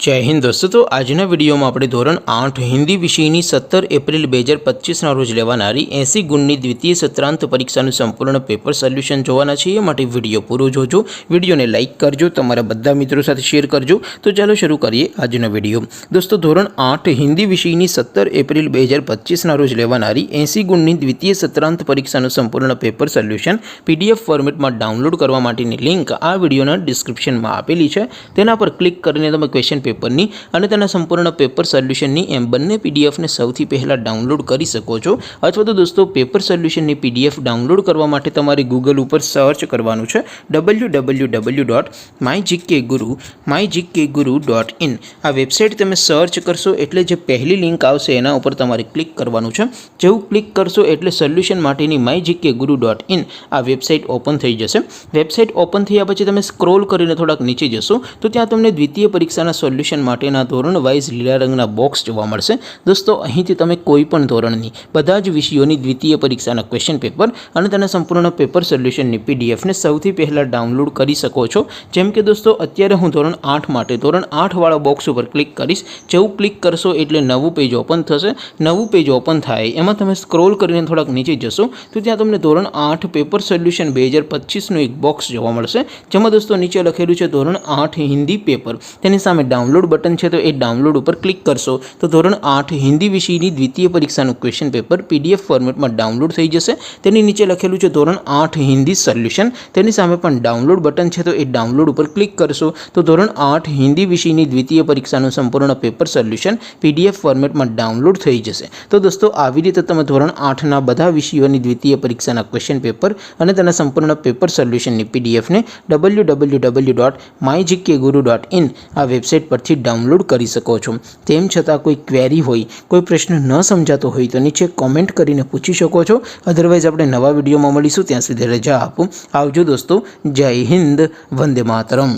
जय हिंद दोस्तों। तो आजना वीडियो में આપણે ધોરણ 8 હિન્દી વિષયની 17 એપ્રિલ 2025 રોજ લેવાનારી 80 ગુણની દ્વિતીય સત્રાંત પરીક્ષાનું સંપૂર્ણ પેપર સોલ્યુશન જોવાના છે। એ માટે વિડિયો પૂરો જોજો, વિડિયોને લાઈક કરજો, તમારા બધા મિત્રો સાથે શેર કરજો। તો ચાલો શરૂ કરીએ આજનો વિડિયો। દોસ્તો ધોરણ 8 હિન્દી વિષયની 17 એપ્રિલ 2025 રોજ લેવાનારી 80 ગુણની દ્વિતીય સત્રાંત પરીક્ષાનું સંપૂર્ણ પેપર સોલ્યુશન પીડીએફ ફોર્મેટમાં ડાઉનલોડ કરવા માટેની લિંક આ વિડિયોના ડિસ્ક્રિપ્શનમાં આપેલી છે। તેના પર ક્લિક કરીને તમે ક્વેશ્ચન પેપરની અને તેના સંપૂર્ણ પેપર સોલ્યુશનની એમ બંને પીડીએફને સૌથી પહેલાં ડાઉનલોડ કરી શકો છો। અથવા તો દોસ્તો પેપર સોલ્યુશનની પીડીએફ ડાઉનલોડ કરવા માટે તમારે ગૂગલ ઉપર સર્ચ કરવાનું છે www.mygkguru.in। આ વેબસાઇટ તમે સર્ચ કરશો એટલે જે પહેલી લિંક આવશે એના ઉપર તમારે ક્લિક કરવાનું છે। જેવું ક્લિક કરશો એટલે સોલ્યુશન માટેની mygkguru.in આ વેબસાઇટ ઓપન થઈ જશે। વેબસાઇટ ઓપન થયા પછી તમે સ્ક્રોલ કરીને થોડાક નીચે જશો તો ત્યાં તમને દ્વિતીય પરીક્ષાના સોલ્યુશન માટેના ધોરણ વાઇઝ લીલા રંગના બોક્સ જોવા મળશે। દોસ્તો અહીંથી તમે કોઈ પણ ધોરણની બધા જ વિષયોની દ્વિતીય પરીક્ષાના ક્વેશ્ચન પેપર અને તેના સંપૂર્ણ પેપર સોલ્યુશનની પીડીએફને સૌથી પહેલાં ડાઉનલોડ કરી શકો છો। જેમ કે દોસ્તો અત્યારે હું ધોરણ 8 માટે ધોરણ 8 વાળા બોક્સ ઉપર ક્લિક કરીશ। જેવું ક્લિક કરશો એટલે નવું પેજ ઓપન થશે। નવું પેજ ઓપન થાય એમાં તમે સ્ક્રોલ કરીને થોડાક નીચે જશો તો ત્યાં તમને ધોરણ 8 પેપર સોલ્યુશન 2025નું એક બોક્સ જોવા મળશે। જેમાં દોસ્તો નીચે લખેલું છે ધોરણ 8 હિન્દી પેપર, તેની સામે ડાઉનલોડ બટન છે તો એ ડાઉનલોડ ઉપર ક્લિક કરશો તો ધોરણ 8 હિન્દી વિષયની દ્વિતીય પરીક્ષાનું ક્વેશ્ચન પેપર પીડીએફ ફોર્મેટમાં ડાઉનલોડ થઈ જશે। તેની નીચે લખેલું છે ધોરણ 8 હિન્દી સોલ્યુશન, તેની સામે પણ ડાઉનલોડ બટન છે તો એ ડાઉનલોડ ઉપર ક્લિક કરશો તો ધોરણ 8 હિન્દી વિષયની દ્વિતીય પરીક્ષાનું સંપૂર્ણ પેપર સોલ્યુશન પીડીએફ ફોર્મેટમાં ડાઉનલોડ થઈ જશે। તો દોસ્તો આવી રીતે તમે ધોરણ 8ના બધા વિષયોની દ્વિતીય પરીક્ષાના ક્વેશ્ચન પેપર અને તેના સંપૂર્ણ પેપર સોલ્યુશનની પીડીએફને www.mygkguru.in આ વેબસાઇટ પરથી ડાઉનલોડ કરી શકો છો। તેમ છતાં કોઈ ક્વેરી હોય, કોઈ પ્રશ્ન ન સમજાતો હોય તો નીચે કોમેન્ટ કરીને પૂછી શકો છો। અધરવાઇઝ આપણે નવા વિડીયોમાં મળીશું, ત્યાં સુધી રજા આપો। આવજો દોસ્તો, જય હિન્દ, વંદે માતરમ।